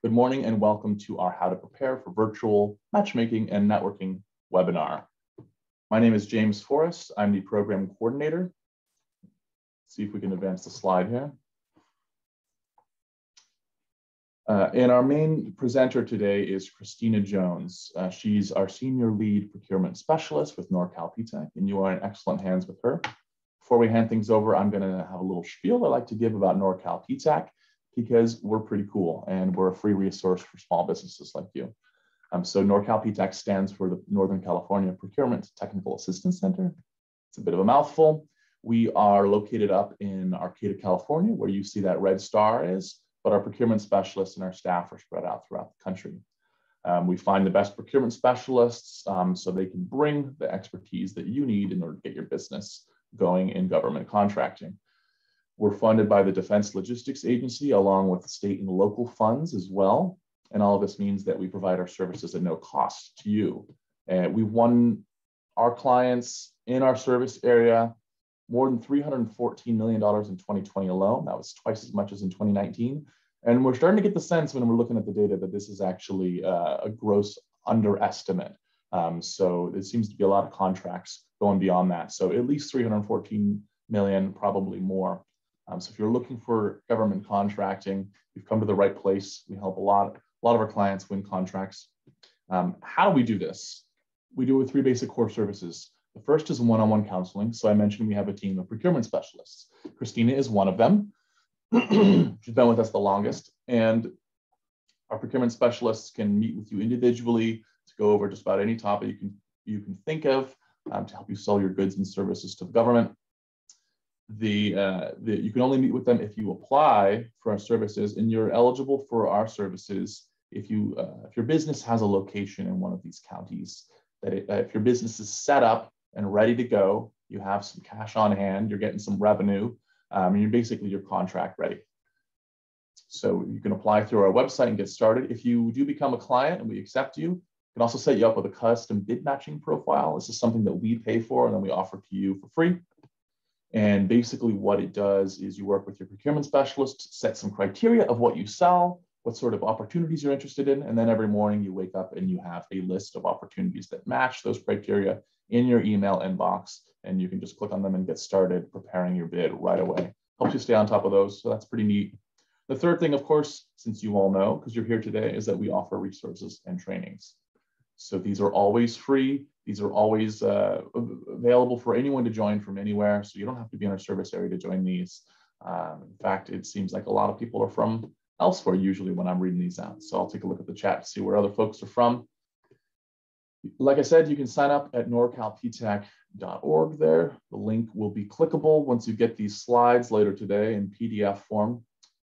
Good morning and welcome to our How to Prepare for Virtual Matchmaking and Networking webinar. My name is James Forrest. I'm the program coordinator. Let's see if we can advance the slide here. And our main presenter today is Christina Jones. She's our senior lead procurement specialist with Norcal Ptac, and you are in excellent hands with her. Before we hand things over, I'm going to have a little spiel I like to give about Norcal Ptac, because we're pretty cool and we're a free resource for small businesses like you. So Norcal Ptac stands for the Northern California Procurement Technical Assistance Center. It's a bit of a mouthful. We are located up in Arcata, California, where you see that red star is, but our procurement specialists and our staff are spread out throughout the country. We find the best procurement specialists so they can bring the expertise that you need in order to get your business going in government contracting. We're funded by the Defense Logistics Agency along with the state and local funds as well. And all of this means that we provide our services at no cost to you. And we've won our clients in our service area more than $314 million in 2020 alone. That was twice as much as in 2019. And we're starting to get the sense when we're looking at the data that this is actually a gross underestimate. So there seems to be a lot of contracts going beyond that. So at least 314 million, probably more. So if you're looking for government contracting, you've come to the right place. We help a lot of our clients win contracts. How do we do this? We do it with three basic core services. The first is one-on-one counseling. So I mentioned we have a team of procurement specialists. Christina is one of them. She's been with us the longest. And our procurement specialists can meet with you individually to go over just about any topic you can think of to help you sell your goods and services to the government. You can only meet with them if you apply for our services, and you're eligible for our services if your business has a location in one of these counties. If your business is set up and ready to go, you have some cash on hand, you're getting some revenue, and you're basically your contract ready. So you can apply through our website and get started. If you do become a client and we accept you, we can also set you up with a custom bid matching profile. This is something that we pay for and then we offer to you for free. And basically what it does is you work with your procurement specialist, set some criteria of what you sell, what sort of opportunities you're interested in, and then every morning you wake up and you have a list of opportunities that match those criteria in your email inbox, and you can just click on them and get started preparing your bid right away. Helps you stay on top of those, so that's pretty neat. The third thing, of course, since you all know, because you're here today, is that we offer resources and trainings. So these are always free. These are always available for anyone to join from anywhere. So you don't have to be in our service area to join these. In fact, it seems like a lot of people are from elsewhere usually when I'm reading these out. So I'll take a look at the chat to see where other folks are from. Like I said, you can sign up at norcalptac.org there. The link will be clickable once you get these slides later today in PDF form.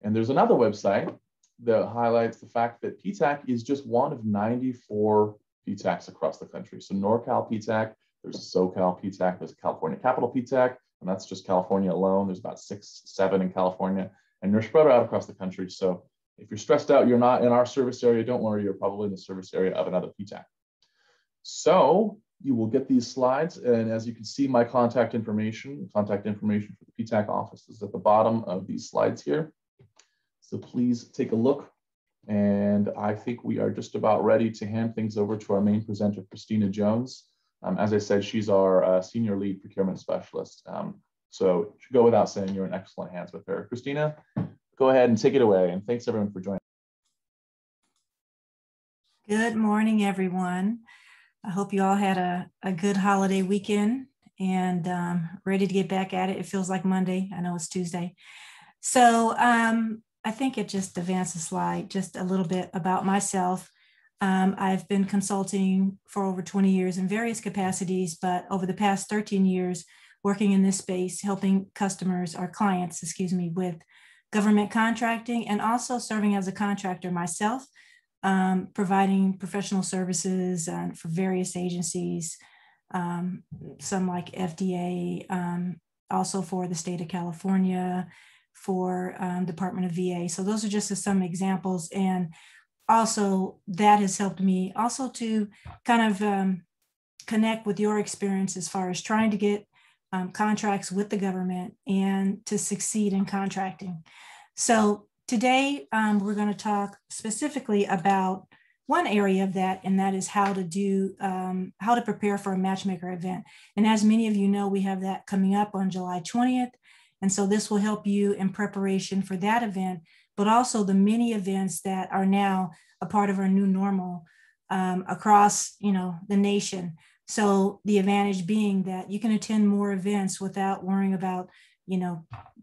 And there's another website that highlights the fact that Ptac is just one of 94 PTACs across the country. So Norcal Ptac, there's a SoCal Ptac, there's a California Capital Ptac, and that's just California alone. There's about 6, 7 in California, and they're spread out across the country. So if you're stressed out, you're not in our service area, don't worry, you're probably in the service area of another Ptac. So you will get these slides, and as you can see, my contact information for the Ptac office is at the bottom of these slides here. So please take a look. And I think we are just about ready to hand things over to our main presenter, Christina Jones. As I said, she's our senior lead procurement specialist. So it should go without saying you're in excellent hands with her. Christina, go ahead and take it away. And thanks everyone for joining. Good morning, everyone. I hope you all had a good holiday weekend and ready to get back at it. It feels like Monday. I know it's Tuesday. So I think it just advances the slide just a little bit about myself. I've been consulting for over 20 years in various capacities, but over the past 13 years, working in this space, helping clients, with government contracting, and also serving as a contractor myself, providing professional services for various agencies, some like FDA, also for the state of California, for Department of VA. So those are just some examples. And also that has helped me also to kind of connect with your experience as far as trying to get contracts with the government and to succeed in contracting. So Today, we're going to talk specifically about one area of that, and that is how to prepare for a Matchmaker event. And as many of you know, we have that coming up on July 20th. And so this will help you in preparation for that event, but also the many events that are now a part of our new normal across, the nation. So the advantage being that you can attend more events without worrying about,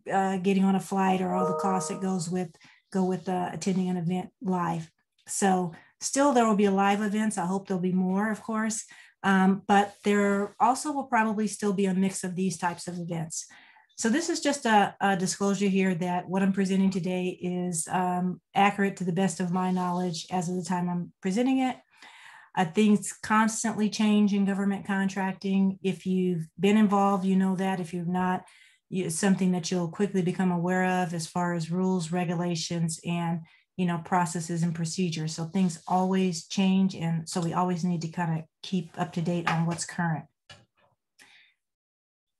getting on a flight or all the costs that go with attending an event live. So still there will be live events. I hope there'll be more, of course, but there also will probably still be a mix of these types of events. So this is just a disclosure here that what I'm presenting today is accurate to the best of my knowledge as of the time I'm presenting it. Things constantly change in government contracting. If you've been involved, you know that. If you've not, it's something that you'll quickly become aware of as far as rules, regulations, and processes and procedures. So things always change, and so we always need to kind of keep up to date on what's current.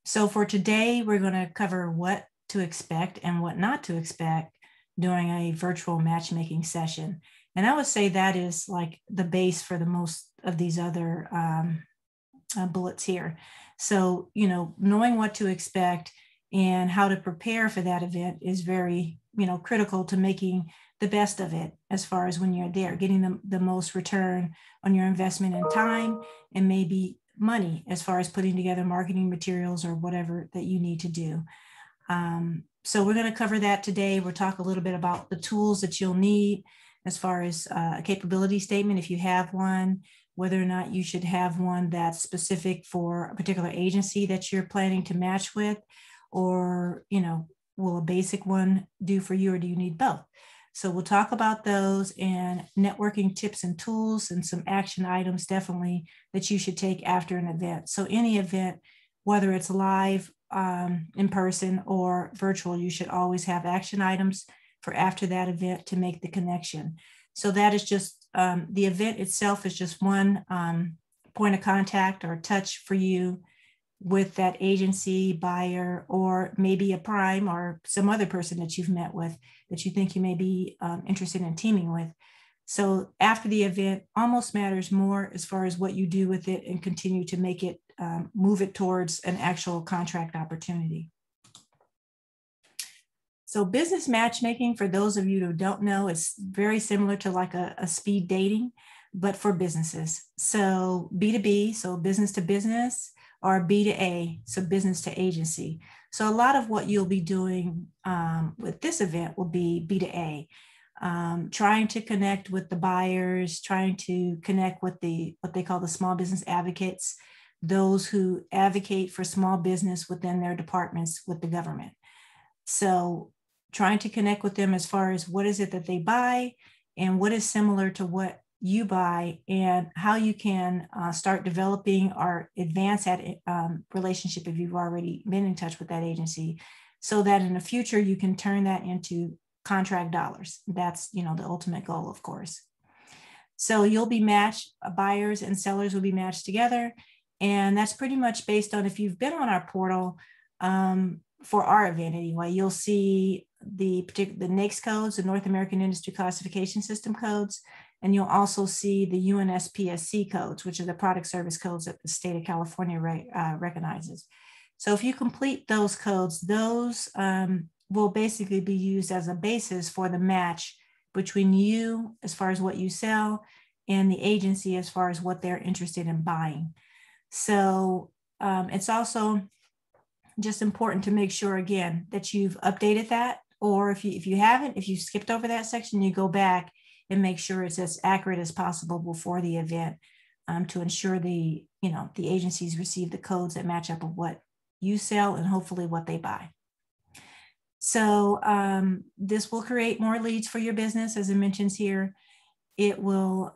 So for today, we're going to cover what to expect and what not to expect during a virtual matchmaking session. And I would say that is like the base for the most of these other bullets here. So, knowing what to expect and how to prepare for that event is very, critical to making the best of it as far as when you're there, getting the most return on your investment in time and maybe money as far as putting together marketing materials or whatever that you need to do. So we're going to cover that today. We'll talk a little bit about the tools that you'll need as far as a capability statement, if you have one, whether or not you should have one that's specific for a particular agency that you're planning to match with, or, will a basic one do for you, or do you need both? So we'll talk about those and networking tips and tools and some action items definitely that you should take after an event. So any event, whether it's live, in person, or virtual, you should always have action items for after that event to make the connection. So that is just, the event itself is just one point of contact or touch for you with that agency, buyer, or maybe a prime or some other person that you've met with that you think you may be interested in teaming with. So after the event almost matters more as far as what you do with it and continue to make it, move it towards an actual contract opportunity. So business matchmaking, for those of you who don't know, is very similar to like a speed dating, but for businesses. So B2B, so business to business, or B2A, so business to agency. So a lot of what you'll be doing with this event will be B2A, trying to connect with the buyers, trying to connect with what they call the small business advocates, those who advocate for small business within their departments with the government. So trying to connect with them as far as what is it that they buy and what is similar to what you buy, and how you can start developing or advance that relationship if you've already been in touch with that agency, so that in the future you can turn that into contract dollars. That's, the ultimate goal, of course. So you'll be matched, buyers and sellers will be matched together. And that's pretty much based on, if you've been on our portal for our event anyway, you'll see the NAICS codes, the North American Industry Classification System codes. And you'll also see the UNSPSC codes, which are the product service codes that the state of California recognizes. So if you complete those codes, those will basically be used as a basis for the match between you as far as what you sell and the agency as far as what they're interested in buying. So it's also just important to make sure, again, that you've updated that, or if you haven't, if you skipped over that section, you go back and make sure it's as accurate as possible before the event, to ensure the agencies receive the codes that match up with what you sell and hopefully what they buy. So this will create more leads for your business, as it mentions here. It will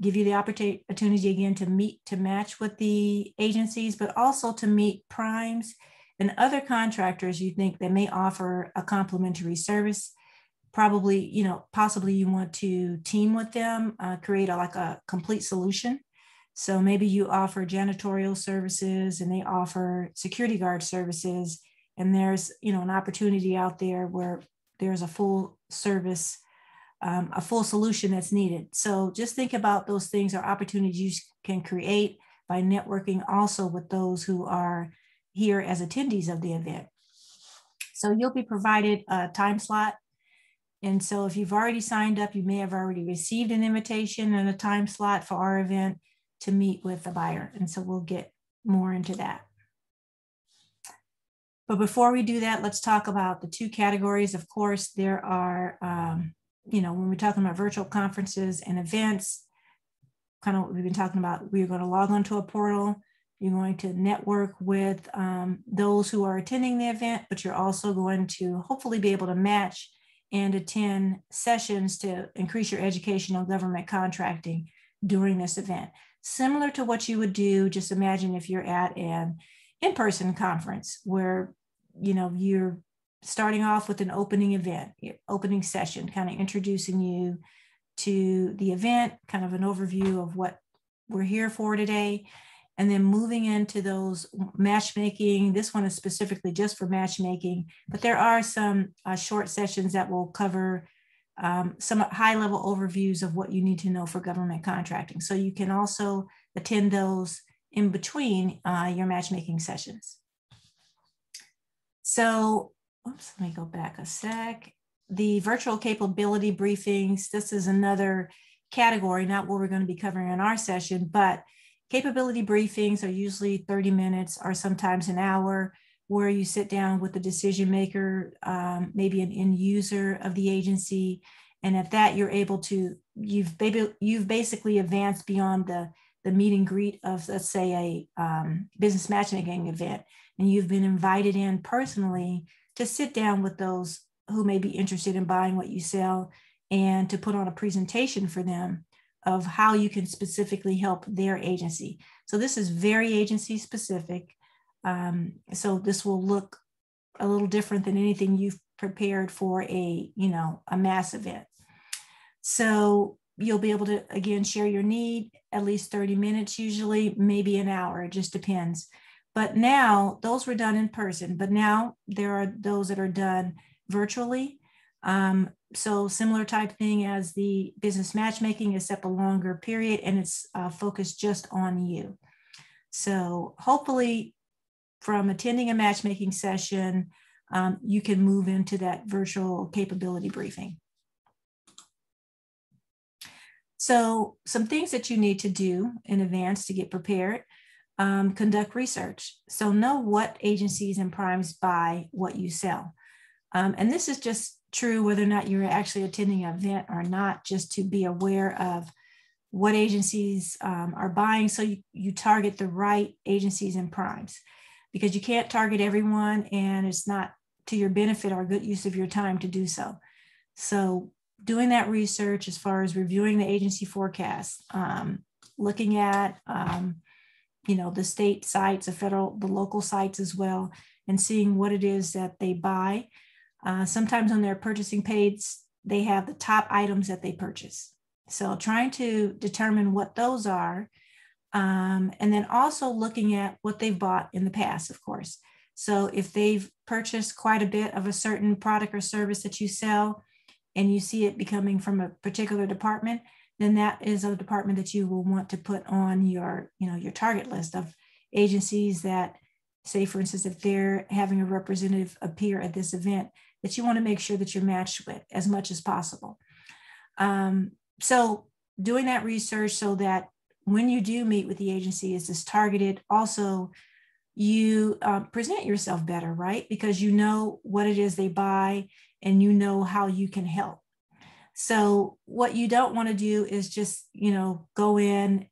give you the opportunity again to match with the agencies, but also to meet primes and other contractors you think that may offer a complimentary service. Probably, possibly you want to team with them, create a complete solution. So maybe you offer janitorial services and they offer security guard services. And there's, an opportunity out there where there's a full service, a full solution that's needed. So just think about those things or opportunities you can create by networking also with those who are here as attendees of the event. So you'll be provided a time slot. And so if you've already signed up, you may have already received an invitation and a time slot for our event to meet with the buyer. And so we'll get more into that. But before we do that, let's talk about the two categories. Of course, there are, when we're talking about virtual conferences and events, kind of what we've been talking about, we're going to log onto a portal. You're going to network with those who are attending the event, but you're also going to hopefully be able to match and attend sessions to increase your education on government contracting during this event. Similar to what you would do, just imagine if you're at an in-person conference where, you're starting off with an opening event, opening session, kind of introducing you to the event, kind of an overview of what we're here for today, and then moving into those matchmaking. This one is specifically just for matchmaking, but there are some short sessions that will cover some high-level overviews of what you need to know for government contracting. So you can also attend those in between your matchmaking sessions. So, oops, let me go back a sec. The virtual capability briefings, this is another category, not what we're going to be covering in our session, but capability briefings are usually 30 minutes or sometimes an hour, where you sit down with the decision maker, maybe an end user of the agency. And at that, you're able to, you've basically advanced beyond the meet and greet of, let's say, a business matchmaking event. And you've been invited in personally to sit down with those who may be interested in buying what you sell and to put on a presentation for them of how you can specifically help their agency. So this is very agency specific. So this will look a little different than anything you've prepared for a mass event. So you'll be able to, again, share your need, at least 30 minutes, usually, maybe an hour, it just depends. But now those were done in person, but now there are those that are done virtually. So similar type thing as the business matchmaking, except a longer period, and it's focused just on you. So hopefully from attending a matchmaking session, you can move into that virtual capability briefing. So some things that you need to do in advance to get prepared: conduct research. So know what agencies and primes buy what you sell. And this is just true whether or not you're actually attending an event or not, just to be aware of what agencies are buying, so you target the right agencies and primes, because you can't target everyone and it's not to your benefit or good use of your time to do so. So doing that research as far as reviewing the agency forecast, looking at the state sites, the local sites as well, and seeing what it is that they buy. Sometimes on their purchasing page, they have the top items that they purchase. So trying to determine what those are, and then also looking at what they've bought in the past, of course. So if they've purchased quite a bit of a certain product or service that you sell, and you see it becoming from a particular department, then that is a department that you will want to put on your target list of agencies that, say, for instance, if they're having a representative appear at this event, that you want to make sure that you're matched with as much as possible. So doing that research so that when you do meet with the agency, is this targeted. Also, you present yourself better, right? Because you know what it is they buy and you know how you can help. So what you don't want to do is just, go in,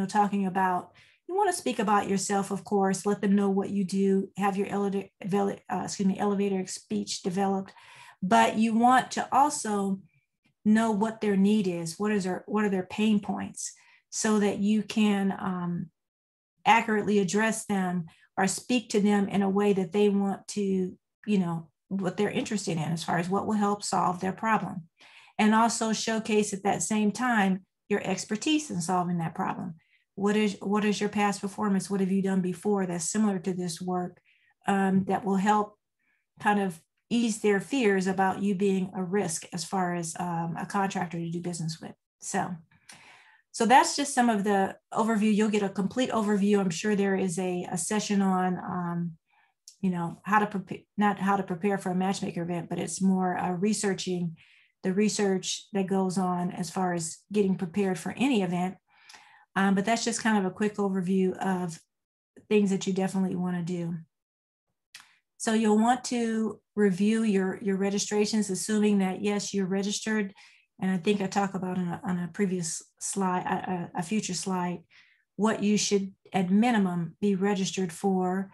talking about, you want to speak about yourself, of course, let them know what you do, have your elevator speech developed, but you want to also know what their need is, what are their pain points, so that you can accurately address them or speak to them in a way that they want to, what they're interested in as far as what will help solve their problem. And also showcase at that same time your expertise in solving that problem. What is your past performance? What have you done before that's similar to this work that will help kind of, ease their fears about you being a risk as far as a contractor to do business with. So that's just some of the overview. You'll get a complete overview. I'm sure there is a session on, how to prepare, not how to prepare for a matchmaker event, but it's more researching the research that goes on as far as getting prepared for any event. But that's just kind of a quick overview of things that you definitely want to do. So you'll want to review your registrations, assuming that, yes, you're registered. And I think I talk about on a previous slide, a future slide, what you should at minimum be registered for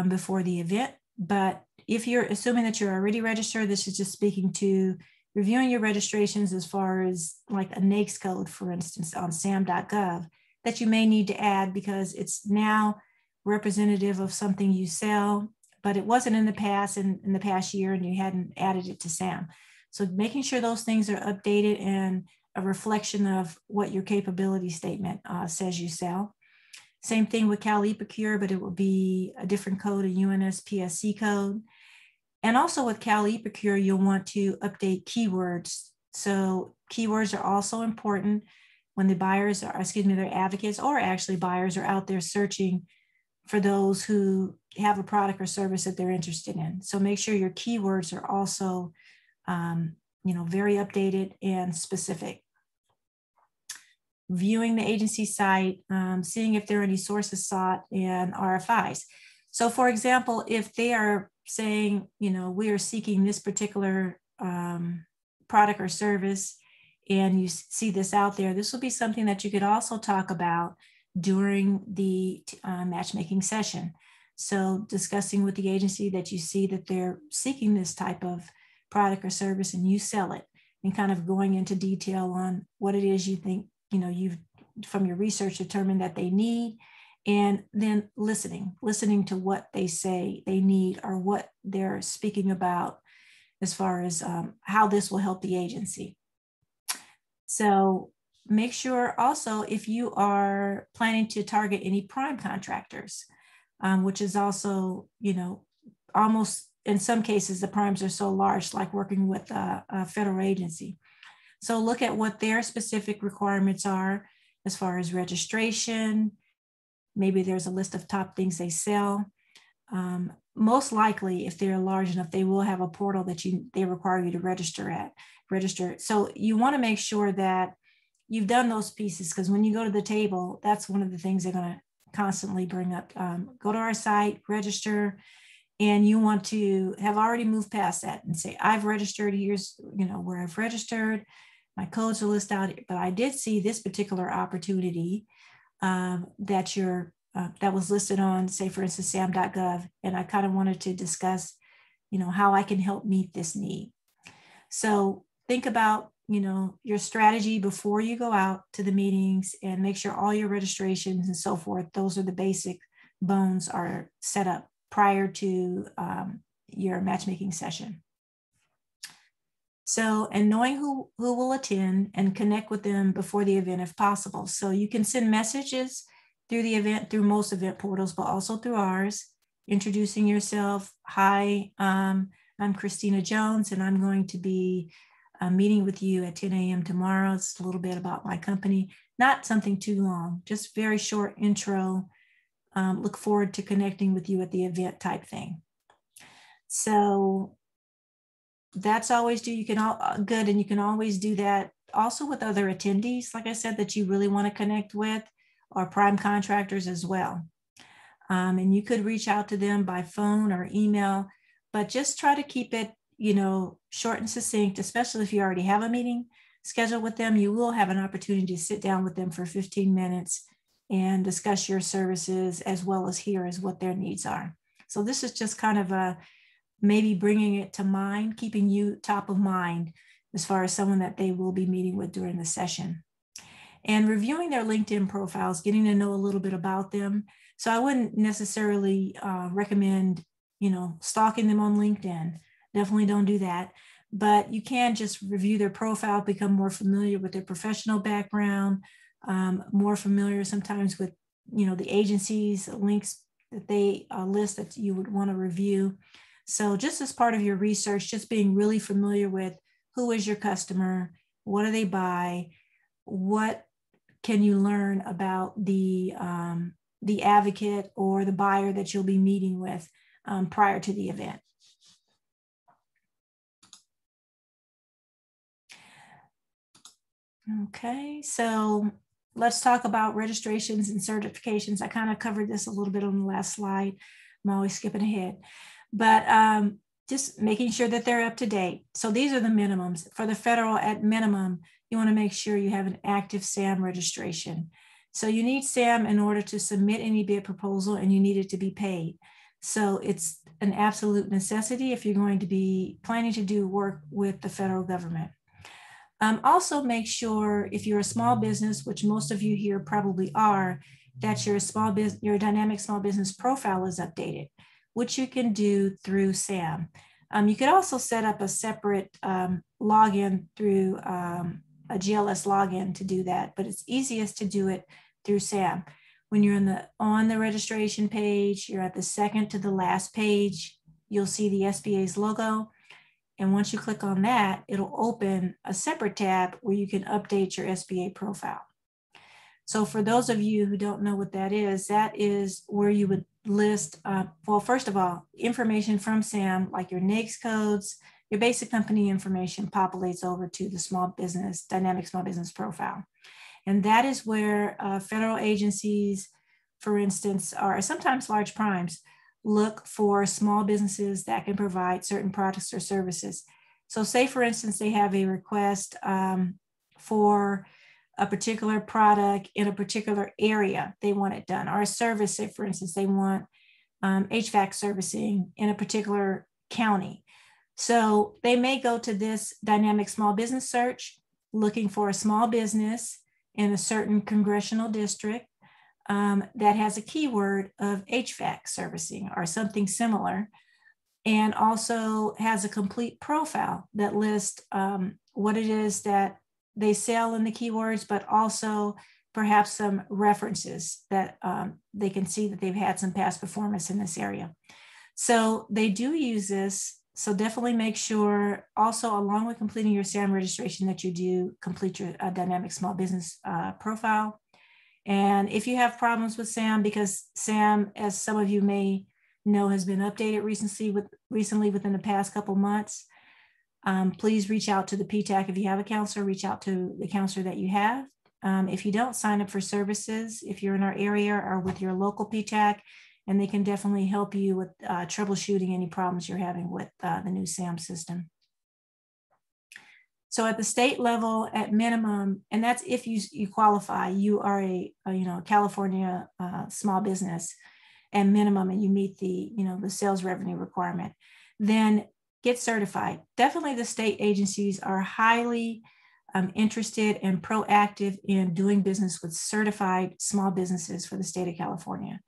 before the event. But if you're assuming that you're already registered, this is just speaking to reviewing your registrations as far as like a NAICS code, for instance, on sam.gov that you may need to add because it's now representative of something you sell, but it wasn't in the past, in the past year, and you hadn't added it to SAM. So making sure those things are updated and a reflection of what your capability statement says you sell. Same thing with Cal eProcure, but it will be a different code, a UNSPSC code. And also with Cal eProcure, you'll want to update keywords. So keywords are also important when the buyers are, their advocates or actually buyers are out there searching for those who have a product or service that they're interested in. So make sure your keywords are also, very updated and specific. Viewing the agency site, seeing if there are any sources sought and RFIs. So for example, if they are saying, we are seeking this particular product or service, and you see this out there, this will be something that you could also talk about during the matchmaking session. So discussing with the agency that you see that they're seeking this type of product or service and you sell it, and kind of going into detail on what it is you think, you've from your research determined that they need, and then listening to what they say they need or what they're speaking about as far as how this will help the agency. So make sure also if you are planning to target any prime contractors, which is also, almost in some cases, the primes are so large, like working with a federal agency. So look at what their specific requirements are as far as registration. Maybe there's a list of top things they sell. Most likely, if they're large enough, they will have a portal that they require you to register. So you want to make sure that you've done those pieces, because when you go to the table, that's one of the things they're going to constantly bring up. Go to our site, register, and you want to have already moved past that and say, I've registered, here's where I've registered, my codes are listed out, but I did see this particular opportunity that was listed on, say, for instance, sam.gov, and I kind of wanted to discuss, how I can help meet this need. So think about, your strategy before you go out to the meetings, and make sure all your registrations and so forth, those are the basic bones, are set up prior to your matchmaking session. So, and knowing who will attend and connect with them before the event if possible. So you can send messages through the event, through most event portals, but also through ours, introducing yourself. Hi, I'm Christina Jones, and I'm going to be meeting with you at 10 a.m. tomorrow. It's a little bit about my company, not something too long, just very short intro. Look forward to connecting with you at the event type thing. So that's always good, and you can always do that also with other attendees, like I said, that you really want to connect with, or prime contractors as well. And you could reach out to them by phone or email, but just try to keep it, short and succinct, especially if you already have a meeting scheduled with them. You will have an opportunity to sit down with them for 15 minutes and discuss your services, as well as hear as what their needs are. So this is just kind of maybe bringing it to mind, keeping you top of mind as far as someone that they will be meeting with during the session. And reviewing their LinkedIn profiles, getting to know a little bit about them. So I wouldn't necessarily recommend, stalking them on LinkedIn. Definitely don't do that. But you can just review their profile, become more familiar with their professional background, more familiar sometimes with, the agencies, links that they list that you would want to review. So just as part of your research, just being really familiar with who is your customer, what do they buy, what can you learn about the advocate or the buyer that you'll be meeting with prior to the event. Okay, so let's talk about registrations and certifications. I kind of covered this a little bit on the last slide. I'm always skipping ahead, but just making sure that they're up to date. So these are the minimums. For the federal, at minimum, you want to make sure you have an active SAM registration. So you need SAM in order to submit any bid proposal, and you need it to be paid. So it's an absolute necessity if you're going to be planning to do work with the federal government. Also make sure if you're a small business, which most of you here probably are, that your dynamic small business profile is updated, which you can do through SAM. You could also set up a separate login through a GLS login to do that, but it's easiest to do it through SAM. When you're on the registration page, you're at the second to the last page, you'll see the SBA's logo. And once you click on that, it'll open a separate tab where you can update your SBA profile. So for those of you who don't know what that is where you would list, well, first of all, information from SAM, like your NAICS codes, your basic company information populates over to the dynamic small business profile. And that is where federal agencies, for instance, or sometimes large primes, look for small businesses that can provide certain products or services. So say, for instance, they have a request for a particular product in a particular area, they want it done, or a service, say, for instance, they want HVAC servicing in a particular county. So they may go to this dynamic small business search, looking for a small business in a certain congressional district that has a keyword of HVAC servicing or something similar, and also has a complete profile that lists what it is that they sell in the keywords, but also perhaps some references that they can see that they've had some past performance in this area. So they do use this. So definitely make sure also, along with completing your SAM registration, that you do complete your dynamic small business profile. And if you have problems with SAM, because SAM, as some of you may know, has been updated recently within the past couple months, please reach out to the Ptac. If you have a counselor, reach out to the counselor that you have. If you don't, sign up for services if you're in our area or with your local Ptac, and they can definitely help you with troubleshooting any problems you're having with the new SAM system. So at the state level, at minimum, and that's if you qualify, you are a California small business at minimum, and you meet the sales revenue requirement, then get certified. Definitely the state agencies are highly interested and proactive in doing business with certified small businesses for the state of California.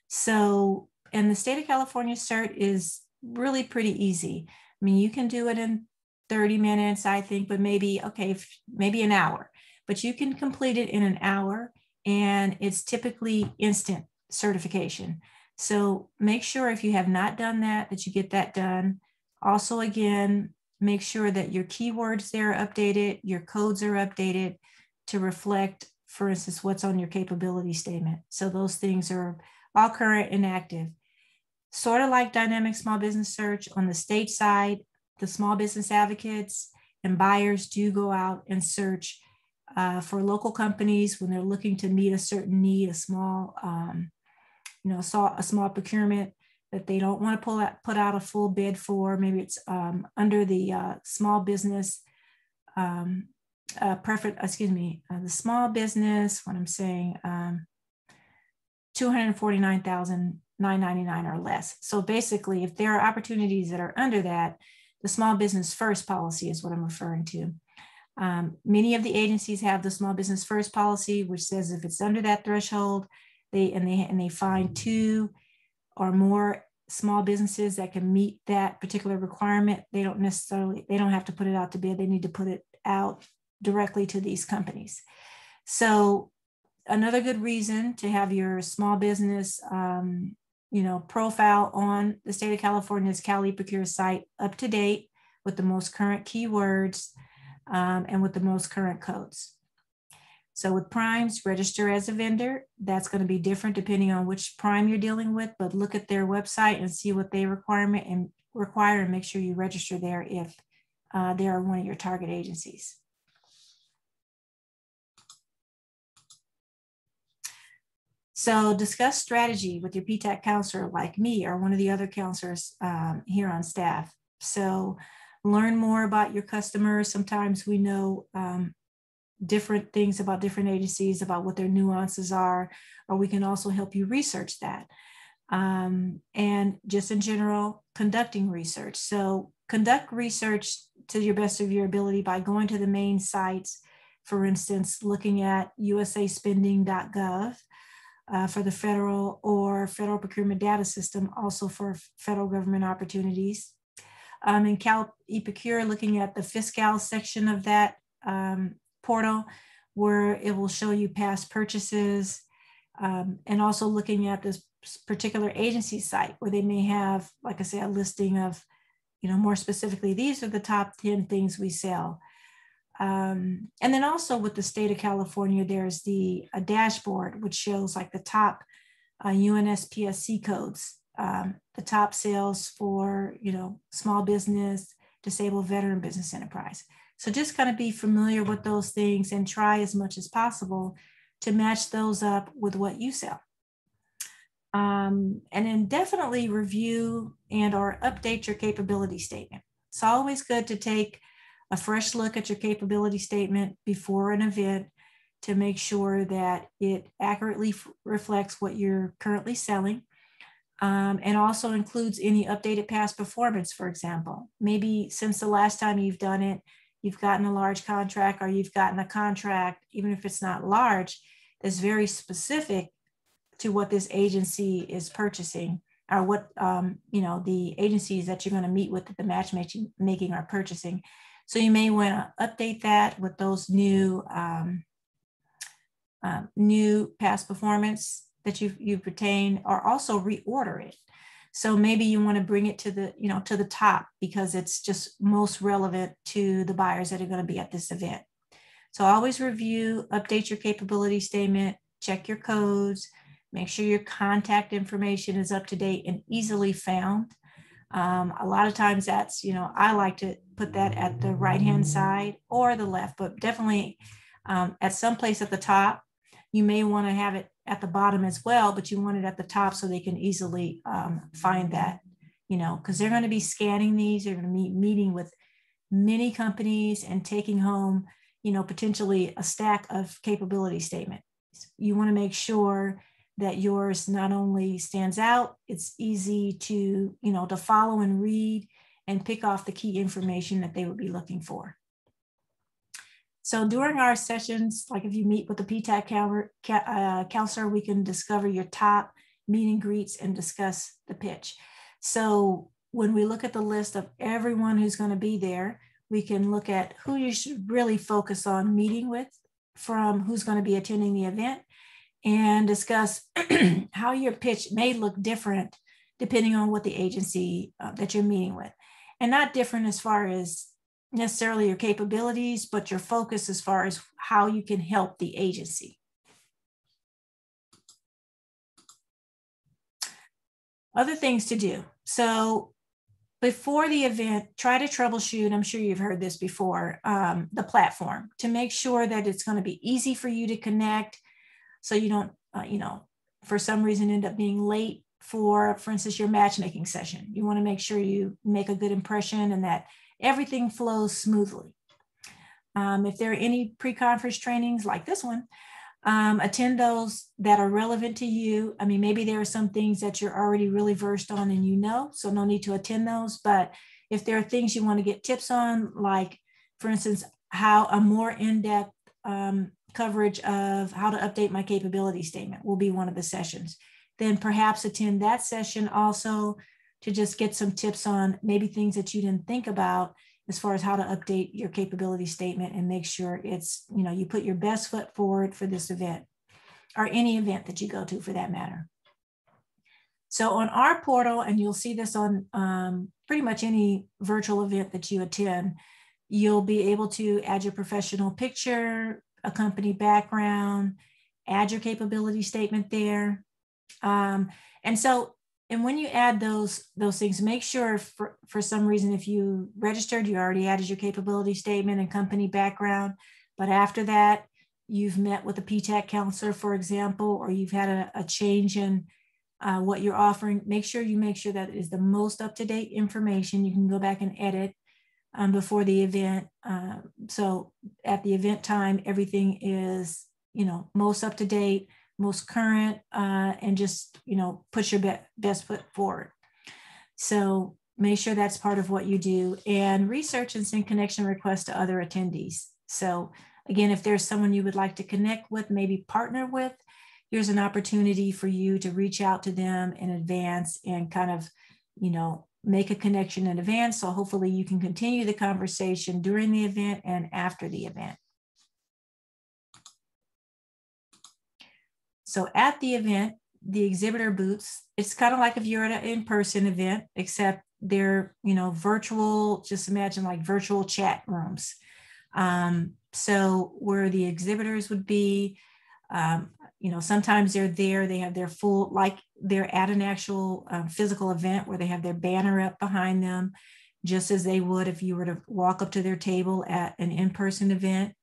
So, and the state of California cert is really pretty easy. I mean, you can do it in 30 minutes, I think, but maybe an hour, but you can complete it in an hour, and it's typically instant certification. So make sure if you have not done that you get that done. Also, again, make sure that your keywords there are updated, your codes are updated to reflect, for instance, what's on your capability statement. So those things are all current and active. Sort of like dynamic small business search on the state side, the small business advocates and buyers do go out and search for local companies when they're looking to meet a certain need, a small procurement that they don't want to put out a full bid for. Maybe it's under the small business the small business, what I'm saying, $249,999 or less. So basically, if there are opportunities that are under that, the small business first policy is what I'm referring to. Many of the agencies have the small business first policy, which says if it's under that threshold, they find 2 or more small businesses that can meet that particular requirement. They don't have to put it out to bid. They need to put it out directly to these companies. So another good reason to have your small business profile on the state of California's Cal eProcure site up to date with the most current keywords and with the most current codes. So with primes, register as a vendor. That's going to be different depending on which prime you're dealing with, but look at their website and see what they require and make sure you register there if they are one of your target agencies. So discuss strategy with your Ptac counselor like me or one of the other counselors here on staff. So learn more about your customers. Sometimes we know different things about different agencies, about what their nuances are, or we can also help you research that. And just in general, conducting research. So conduct research to your best of your ability by going to the main sites, for instance, looking at usaspending.gov for the federal or federal procurement data system, also for federal government opportunities. In Cal eProcure, looking at the fiscal section of that portal, where it will show you past purchases, and also looking at this particular agency site where they may have, like I say, a listing of, more specifically, these are the top 10 things we sell. And then also with the state of California, there's a dashboard which shows like the top UNSPSC codes, the top sales for, small business, disabled veteran business enterprise. So just kind of be familiar with those things and try as much as possible to match those up with what you sell. And then definitely review and or update your capability statement. It's always good to take a fresh look at your capability statement before an event to make sure that it accurately reflects what you're currently selling, and also includes any updated past performance, for example. Maybe since the last time you've done it, you've gotten a large contract, or you've gotten a contract, even if it's not large, that's very specific to what this agency is purchasing, or what the agencies that you're going to meet with at the matchmaking are purchasing. So you may want to update that with those new new past performance that you've retained, or also reorder it. So maybe you want to bring it to the to the top because it's just most relevant to the buyers that are going to be at this event. So always review, update your capability statement, check your codes, make sure your contact information is up to date and easily found. A lot of times that's, I like to put that at the right-hand side or the left, but definitely at some place at the top. You may want to have it at the bottom as well, but you want it at the top so they can easily find that, because they're going to be scanning these. They're going to be meeting with many companies and taking home, potentially a stack of capability statements. You want to make sure that yours not only stands out, it's easy to, to follow and read and pick off the key information that they would be looking for. So during our sessions, like if you meet with the Ptac counselor, we can discover your top meet and greets and discuss the pitch. So when we look at the list of everyone who's going to be there, we can look at who you should really focus on meeting with from who's going to be attending the event, and discuss how your pitch may look different depending on what the agency that you're meeting with. And not different as far as necessarily your capabilities, but your focus as far as how you can help the agency. Other things to do. So before the event, try to troubleshoot, I'm sure you've heard this before, the platform to make sure that it's going to be easy for you to connect, so you don't, for some reason end up being late for instance, your matchmaking session. You want to make sure you make a good impression and that everything flows smoothly. If there are any pre-conference trainings like this one, attend those that are relevant to you. I mean, maybe there are some things that you're already really versed on and so no need to attend those. But if there are things you want to get tips on, like, for instance, how a more in-depth coverage of how to update my capability statement will be one of the sessions, then perhaps attend that session also to just get some tips on maybe things that you didn't think about as far as how to update your capability statement and make sure it's, you put your best foot forward for this event or any event that you go to for that matter. So on our portal, and you'll see this on pretty much any virtual event that you attend, you'll be able to add your professional picture, a company background, add your capability statement there. And when you add those things, make sure for some reason, if you registered, you already added your capability statement and company background. But after that, you've met with a Ptac counselor, for example, or you've had a change in what you're offering. Make sure that is the most up-to-date information. You can go back and edit before the event. So at the event time, everything is, most up-to-date, most current, and just, put your best foot forward. So make sure that's part of what you do, and research and send connection requests to other attendees. So again, if there's someone you would like to connect with, maybe partner with, here's an opportunity for you to reach out to them in advance and kind of, make a connection in advance. So hopefully you can continue the conversation during the event and after the event. So at the event, the exhibitor booths, it's kind of like if you're at an in-person event, except they're, virtual, just imagine like virtual chat rooms. So where the exhibitors would be, sometimes they're there, they have their full, like they're at an actual physical event where they have their banner up behind them, just as they would if you were to walk up to their table at an in-person event.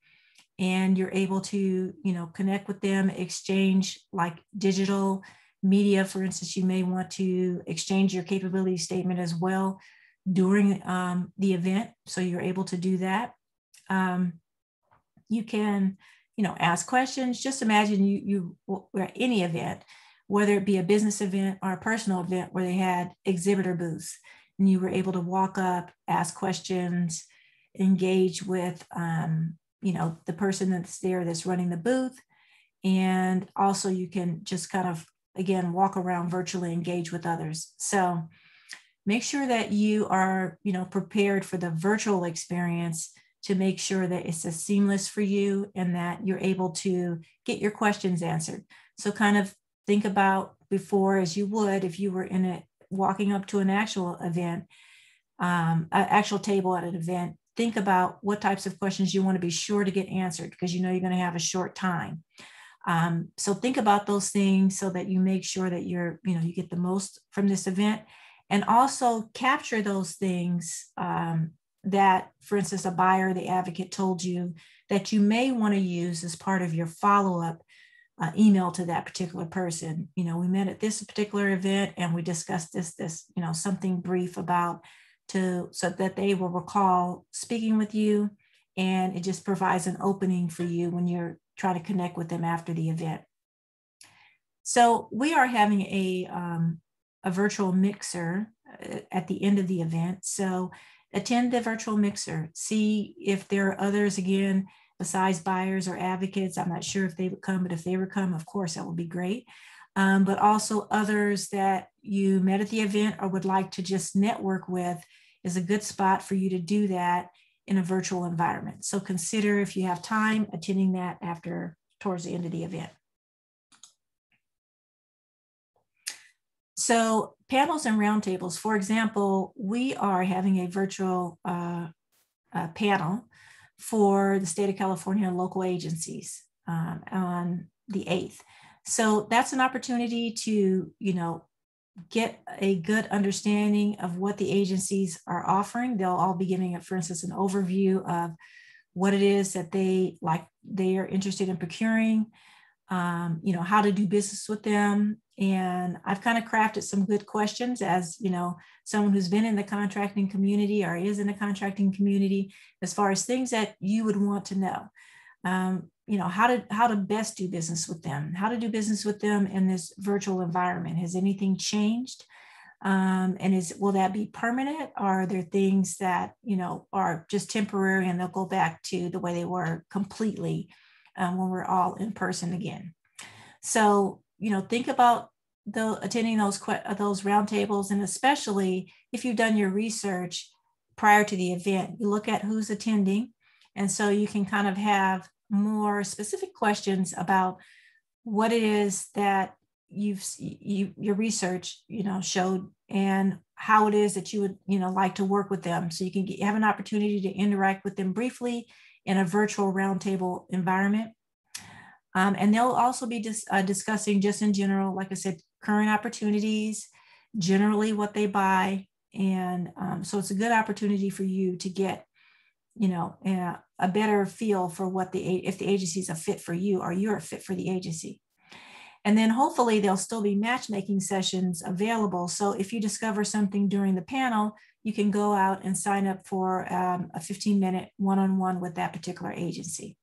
And you're able to, connect with them, exchange like digital media. For instance, you may want to exchange your capability statement as well during the event. So you're able to do that. You can, ask questions. Just imagine you were at any event, whether it be a business event or a personal event where they had exhibitor booths, and you were able to walk up, ask questions, engage with, the person that's there that's running the booth. And also you can just kind of, again, walk around virtually, engage with others. So make sure that you are, prepared for the virtual experience to make sure that it's as seamless for you and that you're able to get your questions answered. So kind of think about before, as you would if you were walking up to an actual event, an actual table at an event. Think about what types of questions you want to be sure to get answered, because you're going to have a short time. So think about those things so that you make sure that you get the most from this event, and also capture those things that, for instance, a buyer, the advocate told you that you may want to use as part of your follow-up email to that particular person. We met at this particular event and we discussed this, something brief about so that they will recall speaking with you, and it just provides an opening for you when you're trying to connect with them after the event. So we are having a virtual mixer at the end of the event. So attend the virtual mixer, see if there are others, again, besides buyers or advocates. I'm not sure if they would come, but if they would come, of course, that would be great. But also others that you met at the event or would like to just network with is a good spot for you to do that in a virtual environment. So consider, if you have time, attending that towards the end of the event. So panels and roundtables, for example, we are having a virtual panel for the state of California and local agencies on the 8th. So that's an opportunity to, get a good understanding of what the agencies are offering. They'll all be giving, for instance, an overview of what it is that they are interested in procuring, how to do business with them. And I've kind of crafted some good questions as, someone who's been in the contracting community or is in the contracting community, as far as things that you would want to know. How to best do business with them, how to do business with them in this virtual environment. Has anything changed? And will that be permanent? Or are there things that, are just temporary and they'll go back to the way they were completely when we're all in person again? So, think about attending those roundtables, and especially if you've done your research prior to the event, you look at who's attending. And so you can kind of have more specific questions about what it is that your research, showed, and how it is that you would, like to work with them. So you can have an opportunity to interact with them briefly in a virtual roundtable environment. And they'll also be discussing just in general, like I said, current opportunities, generally what they buy. And so it's a good opportunity for you to get, a better feel for if the agency is a fit for you or you're a fit for the agency. And then hopefully there'll still be matchmaking sessions available. So if you discover something during the panel, you can go out and sign up for a 15-minute one-on-one with that particular agency.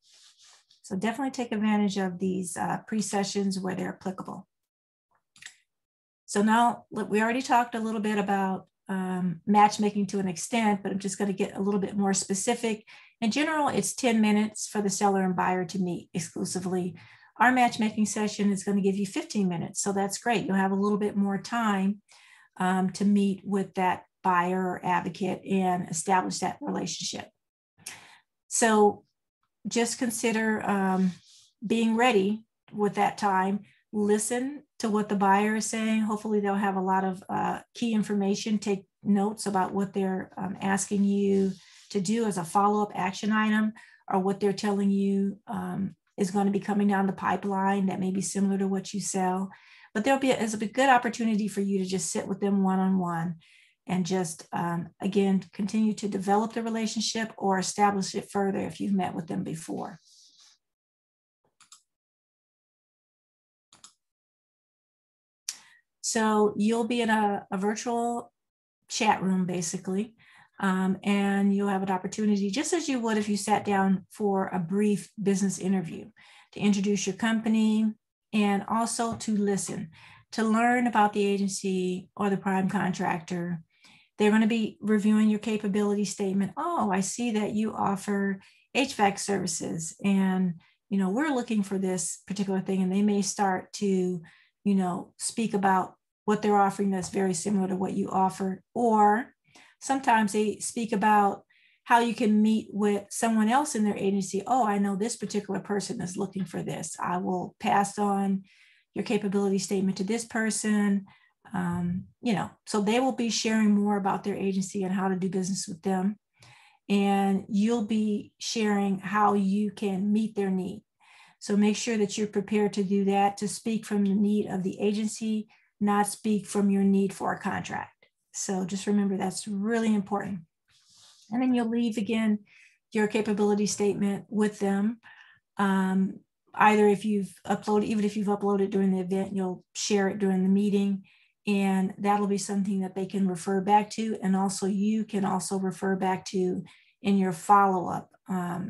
So definitely take advantage of these pre-sessions where they're applicable. So now we already talked a little bit about matchmaking to an extent, but I'm just going to get a little bit more specific. In general, it's 10 minutes for the seller and buyer to meet exclusively. Our matchmaking session is going to give you 15 minutes. So that's great. You'll have a little bit more time to meet with that buyer or advocate and establish that relationship. So just consider being ready with that time. Listen to what the buyer is saying. Hopefully they'll have a lot of key information. Take notes about what they're asking you to do as a follow-up action item, or what they're telling you is going to be coming down the pipeline that may be similar to what you sell. But it's a good opportunity for you to just sit with them one-on-one and just, again, continue to develop the relationship or establish it further if you've met with them before. So you'll be in a virtual chat room, basically, and you'll have an opportunity, just as you would if you sat down for a brief business interview, to introduce your company and also to listen, to learn about the agency or the prime contractor. They're going to be reviewing your capability statement. Oh, I see that you offer HVAC services, and we're looking for this particular thing. And they may start to speak about what they're offering that's very similar to what you offer. Or sometimes they speak about how you can meet with someone else in their agency. Oh, I know this particular person is looking for this. I will pass on your capability statement to this person. So they will be sharing more about their agency and how to do business with them. And you'll be sharing how you can meet their need. So make sure that you're prepared to do that, to speak from the need of the agency, not speak from your need for a contract. So just remember, that's really important. And then you'll leave, again, your capability statement with them. Either if you've uploaded, even if you've uploaded during the event, you'll share it during the meeting, and that'll be something that they can refer back to. And also you can also refer back to in your follow-up,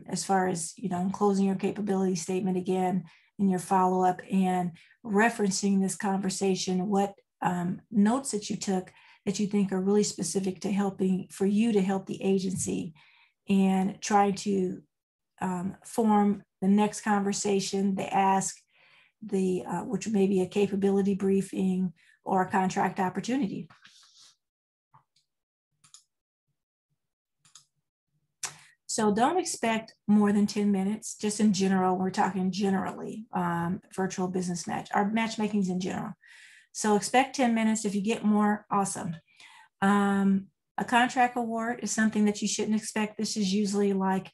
as far as, closing your capability statement again in your follow-up and referencing this conversation, what notes that you took that you think are really specific to helping for you to help the agency, and try to form the next conversation, the ask, which may be a capability briefing or a contract opportunity. So don't expect more than 10 minutes, just in general. We're talking generally, virtual business matchmakings in general. So expect 10 minutes. If you get more, awesome. A contract award is something that you shouldn't expect. This is usually like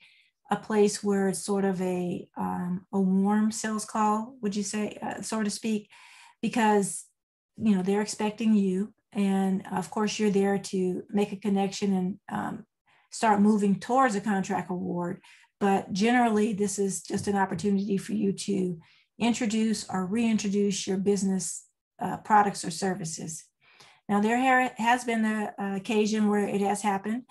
a place where it's sort of a warm sales call, would you say, so to speak, because they're expecting you, and of course you're there to make a connection and start moving towards a contract award. But generally, this is just an opportunity for you to introduce or reintroduce your business products or services. Now, there has been the occasion where it has happened.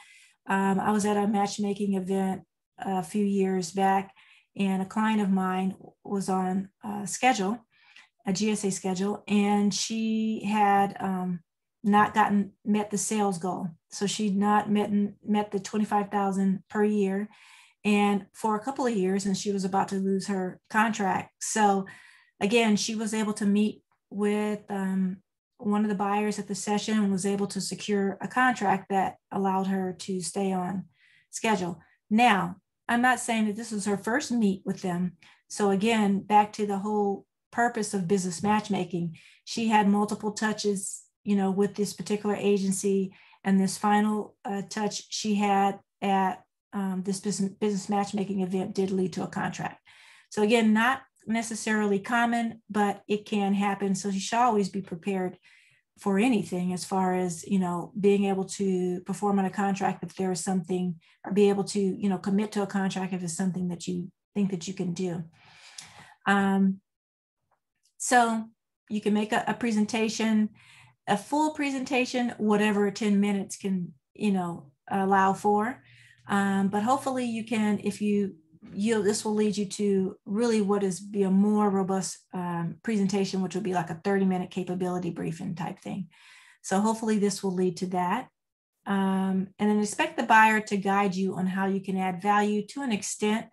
I was at a matchmaking event a few years back, and a client of mine was on a schedule, a GSA schedule, and she had not met the sales goal. So she'd not met the $25,000 per year, and for a couple of years, and she was about to lose her contract. So again, she was able to meet with one of the buyers at the session and was able to secure a contract that allowed her to stay on schedule. Now, I'm not saying that this was her first meet with them. So again, back to the whole purpose of business matchmaking. She had multiple touches, with this particular agency, and this final touch she had at this business matchmaking event did lead to a contract. So again, not necessarily common, but it can happen. So you should always be prepared for anything as far as, being able to perform on a contract if there is something, or be able to, commit to a contract if it's something that you think that you can do. So you can make a presentation, a full presentation, whatever 10 minutes can, allow for. But hopefully you can, if this will lead you to really be a more robust presentation, which will be like a 30-minute capability briefing type thing. So hopefully this will lead to that. And then expect the buyer to guide you on how you can add value to an extent.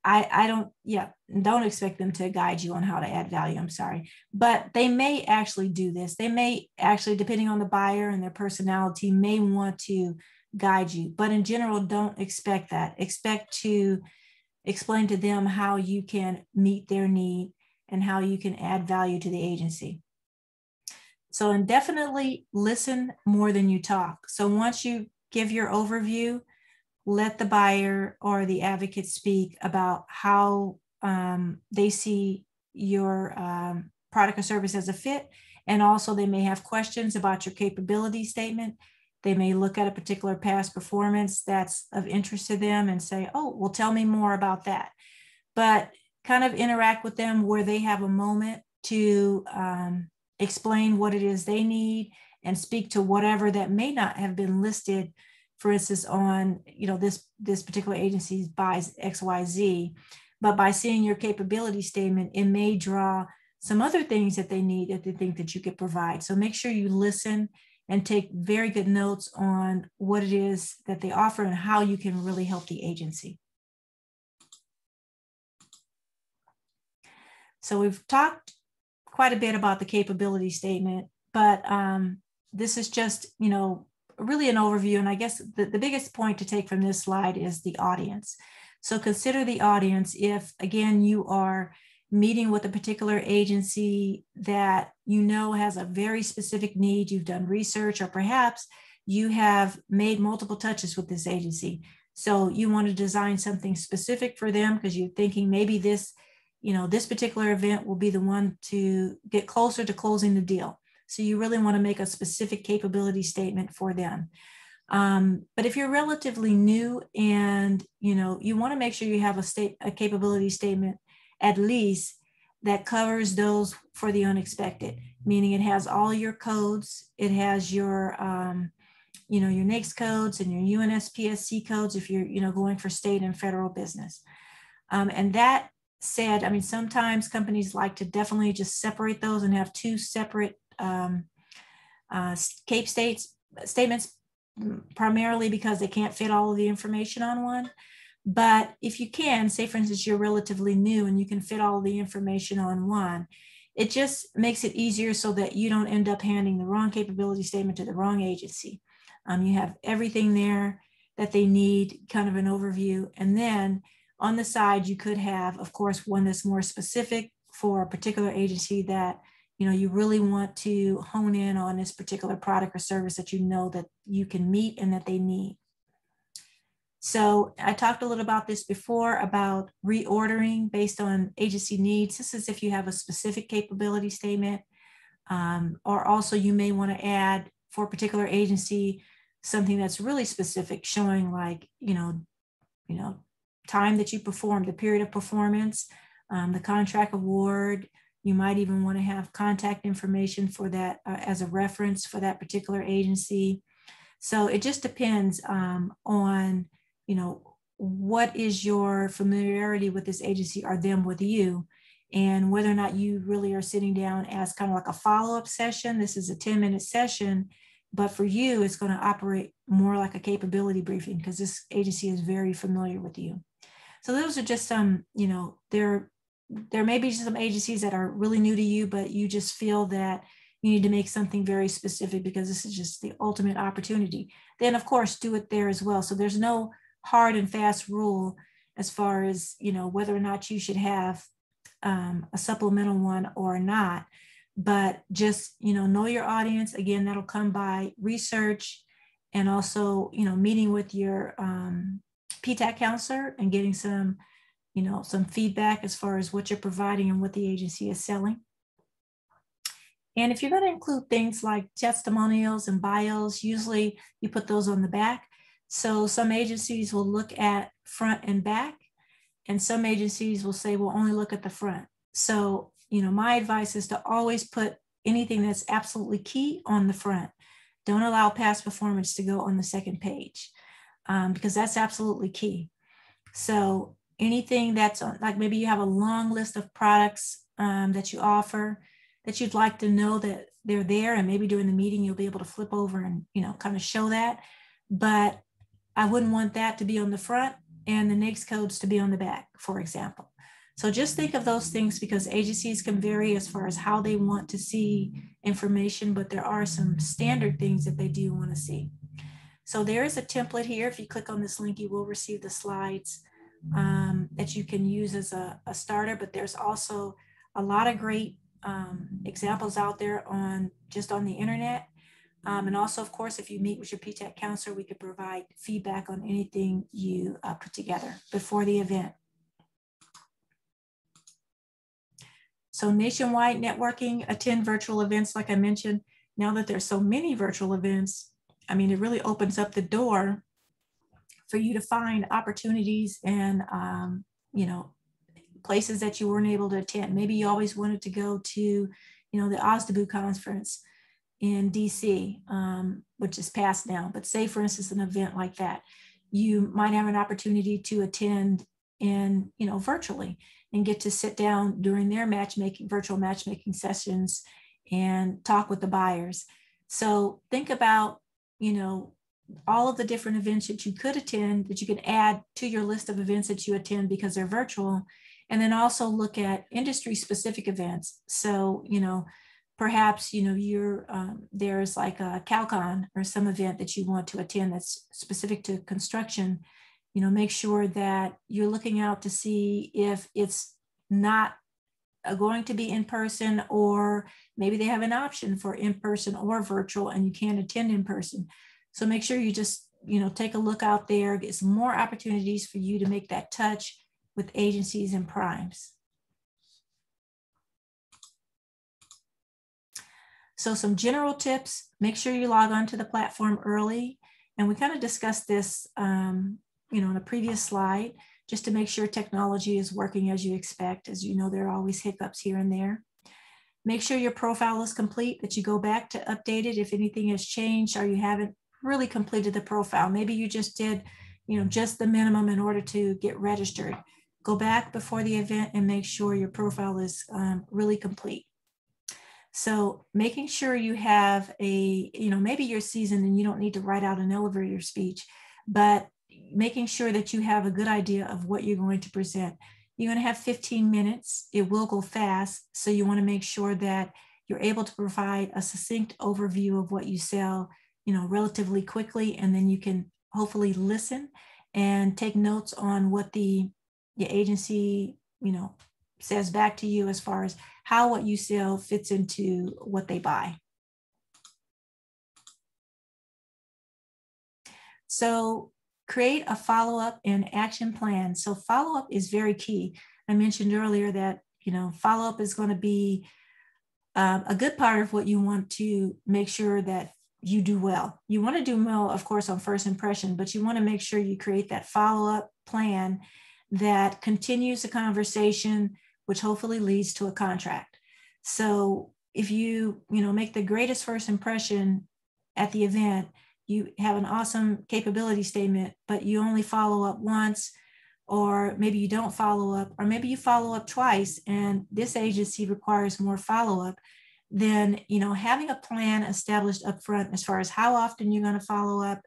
Don't expect them to guide you on how to add value, I'm sorry. But they may actually do this. They may actually, depending on the buyer and their personality, may want to guide you. But in general, don't expect that. Expect to explain to them how you can meet their need and how you can add value to the agency. So, and definitely listen more than you talk. So once you give your overview, let the buyer or the advocate speak about how they see your product or service as a fit. And also they may have questions about your capability statement. They may look at a particular past performance that's of interest to them and say, oh, well, tell me more about that. But kind of interact with them where they have a moment to explain what it is they need and speak to whatever that may not have been listed, for instance, on, this particular agency buys XYZ, but by seeing your capability statement, it may draw some other things that they need that they think that you could provide. So make sure you listen and take very good notes on what it is that they offer and how you can really help the agency. So we've talked quite a bit about the capability statement, but this is just, really an overview. And I guess the biggest point to take from this slide is the audience. So consider the audience if, again, you are meeting with a particular agency that has a very specific need, you've done research, or perhaps you have made multiple touches with this agency. So you want to design something specific for them because you're thinking maybe this particular event will be the one to get closer to closing the deal. So you really want to make a specific capability statement for them. But if you're relatively new and, you want to make sure you have a capability statement at least that covers those for the unexpected, meaning it has all your codes. It has your, your NAICS codes and your UNSPSC codes if you're, going for state and federal business. And that said, sometimes companies like to definitely just separate those and have two separate CAPE statements, primarily because they can't fit all of the information on one. But if you can, say for instance, you're relatively new and you can fit all of the information on one, it just makes it easier so that you don't end up handing the wrong capability statement to the wrong agency. You have everything there that they need, kind of an overview. And then on the side, you could have, of course, one that's more specific for a particular agency that you really want to hone in on this particular product or service that that you can meet and that they need. So I talked a little about this before about reordering based on agency needs. This is if you have a specific capability statement, or also you may want to add for a particular agency something that's really specific, showing like, time that you performed, the period of performance, the contract award. You might even want to have contact information for that as a reference for that particular agency. So it just depends on, what is your familiarity with this agency or them with you, and whether or not you really are sitting down as kind of like a follow-up session. This is a 10-minute session, but for you, it's going to operate more like a capability briefing because this agency is very familiar with you. So those are just some, there may be some agencies that are really new to you, but you just feel that you need to make something very specific because this is just the ultimate opportunity. Then, of course, do it there as well. So there's no hard and fast rule as far as, whether or not you should have a supplemental one or not. But just, know your audience. Again, that'll come by research and also, meeting with your Ptac counselor and getting some feedback as far as what you're providing and what the agency is selling. And if you're going to include things like testimonials and bios, usually you put those on the back. So some agencies will look at front and back, and some agencies will say, we'll only look at the front. So, my advice is to always put anything that's absolutely key on the front. Don't allow past performance to go on the second page, because that's absolutely key. So anything that's like, maybe you have a long list of products that you offer that you'd like to know that they're there, and maybe during the meeting you'll be able to flip over and kind of show that. But I wouldn't want that to be on the front and the NAICS codes to be on the back, for example. So just think of those things, because agencies can vary as far as how they want to see information, but there are some standard things that they do want to see. So there is a template here. If you click on this link, you will receive the slides that you can use as a starter, but there's also a lot of great examples out there on the internet. And also, of course, if you meet with your Ptac counselor, we could provide feedback on anything you put together before the event. So nationwide networking, attend virtual events, like I mentioned. Now that there's so many virtual events, I mean, it really opens up the door for you to find opportunities and, places that you weren't able to attend. Maybe you always wanted to go to, the OSDBU conference in DC, which is past now, but say, for instance, an event like that, you might have an opportunity to attend in, virtually, and get to sit down during their virtual matchmaking sessions and talk with the buyers. So think about, all of the different events that you could attend, that you could add to your list of events that you attend because they're virtual. And then also look at industry specific events. So, perhaps, there's like a CalCon or some event that you want to attend that's specific to construction. Make sure that you're looking out to see if it's not going to be in person, or maybe they have an option for in person or virtual and you can't attend in person. So make sure you just, take a look out there, get some more opportunities for you to make that touch with agencies and primes. So some general tips: make sure you log on to the platform early. And we kind of discussed this, in a previous slide, just to make sure technology is working as you expect. As you know, there are always hiccups here and there. Make sure your profile is complete, that you go back to update it if anything has changed or you haven't really completed the profile. Maybe you just did, just the minimum in order to get registered. Go back before the event and make sure your profile is really complete. So making sure you have maybe you're seasoned and you don't need to write out an elevator speech, but making sure that you have a good idea of what you're going to present. You're going to have 15 minutes. It will go fast. So you want to make sure that you're able to provide a succinct overview of what you sell, relatively quickly. And then you can hopefully listen and take notes on what the agency, says back to you as far as how what you sell fits into what they buy. So create a follow-up and action plan. So follow-up is very key. I mentioned earlier that, follow-up is going to be a good part of what you want to make sure that you do well. You want to do well, of course, on first impression, but you want to make sure you create that follow-up plan that continues the conversation, which hopefully leads to a contract. So if you, make the greatest first impression at the event, you have an awesome capability statement, but you only follow up once, or maybe you don't follow up, or maybe you follow up twice and this agency requires more follow-up, then, having a plan established up front as far as how often you're going to follow up,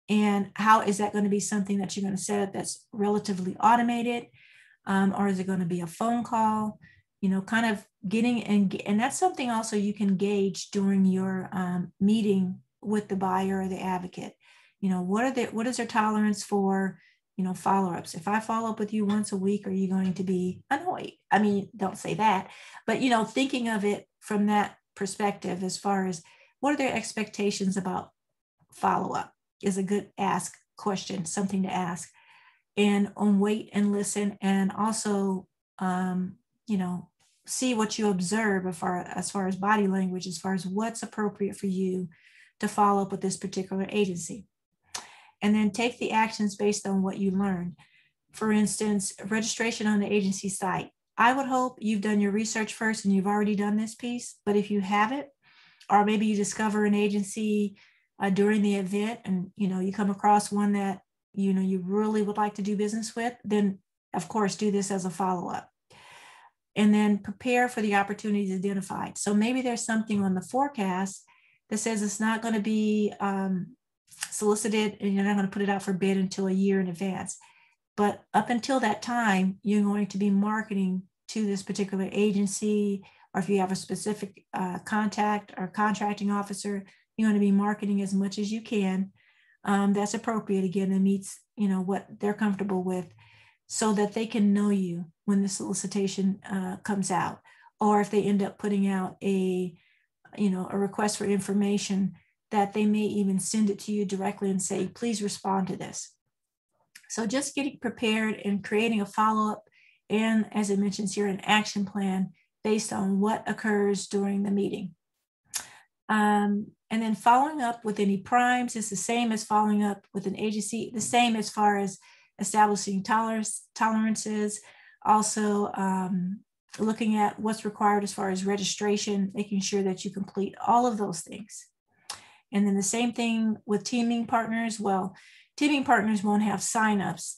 and how is that going to be something that you're going to set up that's relatively automated, or is it going to be a phone call, kind of getting, and that's something also you can gauge during your meeting with the buyer or the advocate. What is their tolerance for, follow-ups. If I follow up with you once a week, are you going to be annoyed? I mean, don't say that, but, thinking of it from that perspective, as far as what are their expectations about follow-up is a good question, something to ask. And on wait and listen, and also, see what you observe as far as body language, as far as what's appropriate for you to follow up with this particular agency. And then take the actions based on what you learned. For instance, registration on the agency site. I would hope you've done your research first and you've already done this piece, but if you haven't, or maybe you discover an agency during the event and, you come across one that, you really would like to do business with, then of course, do this as a follow-up. And then prepare for the opportunities identified. So maybe there's something on the forecast that says it's not going to be solicited and you're not going to put it out for bid until a year in advance. But up until that time, you're going to be marketing to this particular agency, or if you have a specific contact or contracting officer, you're going to be marketing as much as you can. That's appropriate, again, and meets what they're comfortable with, so that they can know you when the solicitation comes out, or if they end up putting out a request for information, that they may even send it to you directly and say, please respond to this. So just getting prepared and creating a follow-up, and as it mentions here, an action plan based on what occurs during the meeting. And then following up with any primes is the same as following up with an agency, the same as far as establishing tolerances, also looking at what's required as far as registration, making sure that you complete all of those things. And then the same thing with teaming partners. Well, teaming partners won't have signups,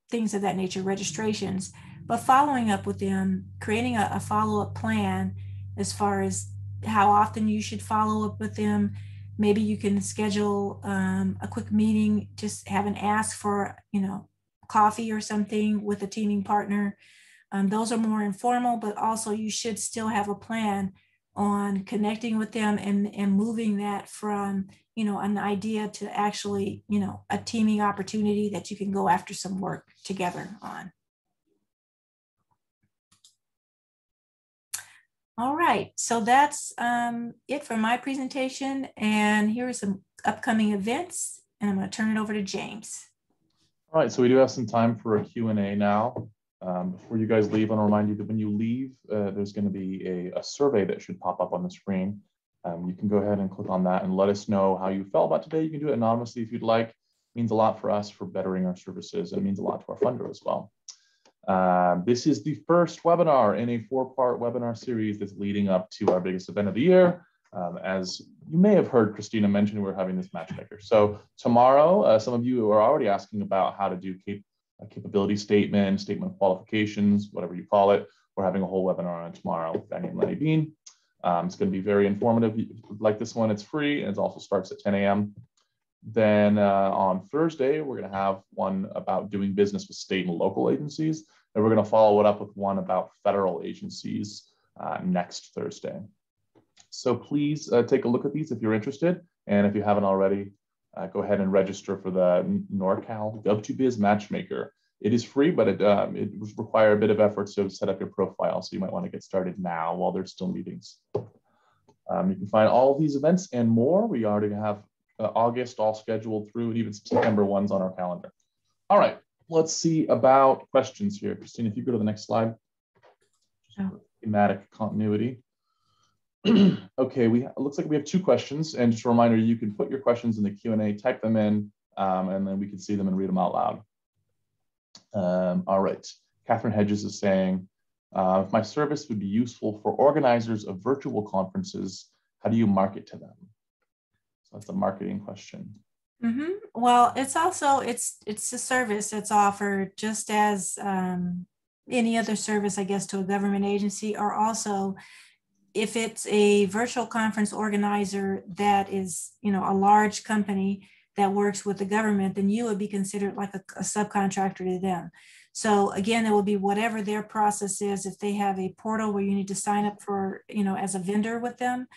things of that nature, registrations, but following up with them, creating a follow-up plan as far as how often you should follow up with them. Maybe you can schedule a quick meeting, just have an ask for, coffee or something with a teaming partner. Those are more informal, but also you should still have a plan on connecting with them and moving that from, an idea to actually, a teaming opportunity that you can go after some work together on. All right, so that's it for my presentation. And here are some upcoming events, and I'm going to turn it over to James. All right, so we do have some time for a Q&A now. Before you guys leave, I want to remind you that when you leave, there's going to be a survey that should pop up on the screen. You can go ahead and click on that and let us know how you felt about today. You can do it anonymously if you'd like. It means a lot for us for bettering our services, and it means a lot to our funder as well. This is the first webinar in a 4-part webinar series that's leading up to our biggest event of the year. As you may have heard Christina mention, we're having this Matchmaker. So tomorrow, some of you are already asking about how to do a capability statement, statement qualifications, whatever you call it. We're having a whole webinar on tomorrow with Danny and Lenny Bean. It's going to be very informative. Like this one, it's free, and it also starts at 10 a.m. Then on Thursday, we're going to have one about doing business with state and local agencies. And we're going to follow it up with one about federal agencies next Thursday. So please take a look at these if you're interested. And if you haven't already, go ahead and register for the Norcal Gov2Biz Matchmaker. It is free, but it require a bit of effort to set up your profile. So you might want to get started now while there's still meetings. You can find all of these events and more. We already have August all scheduled through, and even September ones on our calendar. All right, let's see about questions here. Christina, if you go to the next slide. Thematic continuity. Okay, it looks like we have 2 questions, and just a reminder, you can put your questions in the Q&A, type them in, and then we can see them and read them out loud. All right, Catherine Hedges is saying, if my service would be useful for organizers of virtual conferences, how do you market to them? So that's a marketing question. Mm-hmm. Well, it's also, it's a service that's offered just as any other service, I guess, to a government agency, or also if it's a virtual conference organizer that is, a large company that works with the government, then you would be considered like a subcontractor to them. So again, it will be whatever their process is. If they have a portal where you need to sign up for, as a vendor with them,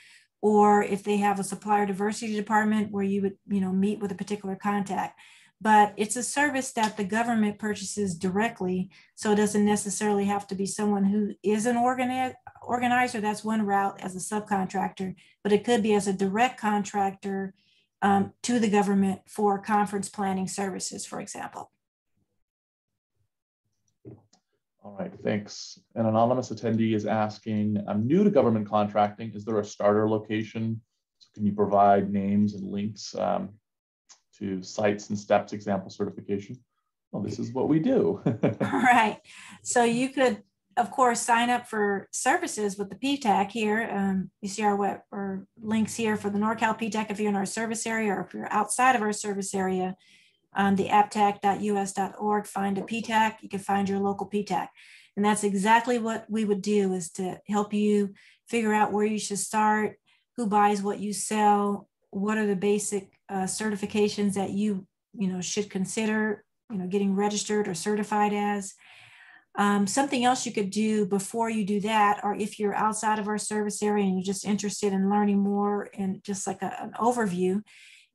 or if they have a supplier diversity department where you would, meet with a particular contact. but it's a service that the government purchases directly. So it doesn't necessarily have to be someone who is an organizer. That's one route as a subcontractor, but it could be as a direct contractor to the government for conference planning services, for example. All right, thanks. An anonymous attendee is asking, I'm new to government contracting. Is there a starter location? So can you provide names and links to sites and steps example certification? Well, this is what we do. Right. So you could, of course, sign up for services with the Ptac here. You see our web or links here for the Norcal Ptac if you're in our service area, or if you're outside of our service area, the aptac.us.org, find a Ptac, you can find your local Ptac. And that's exactly what we would do, is to help you figure out where you should start, who buys what you sell, what are the basic certifications that you should consider getting registered or certified as. Something else you could do before you do that, or if you're outside of our service area and you're just interested in learning more and just like an overview,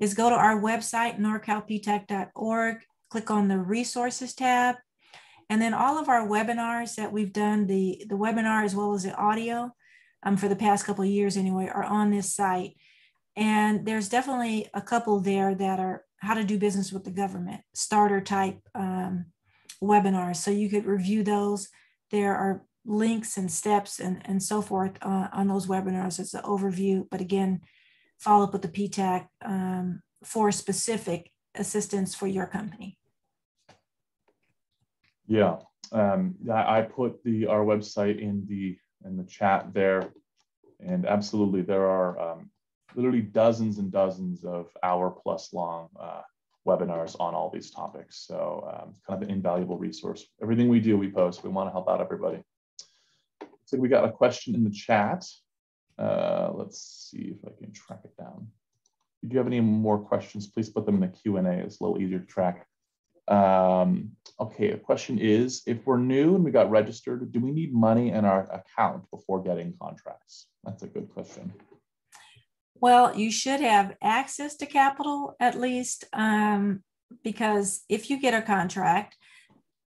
is go to our website, norcalptac.org, click on the resources tab, and then all of our webinars that we've done, the webinar as well as the audio for the past couple of years anyway, are on this site. And there's definitely a couple there that are how to do business with the government, starter type webinars. So you could review those. There are links and steps and so forth on those webinars as an overview. But again, follow up with the Ptac for specific assistance for your company. Yeah, I put our website in the chat there, and absolutely there are literally dozens and dozens of hour-plus long webinars on all these topics. So it's kind of an invaluable resource. Everything we do, we post. We want to help out everybody. Looks like we got a question in the chat. Let's see if I can track it down. If you have any more questions, please put them in the Q&A. It's a little easier to track. Okay, the question is, if we're new and we got registered, do we need money in our account before getting contracts? That's a good question. Well, you should have access to capital at least, because if you get a contract,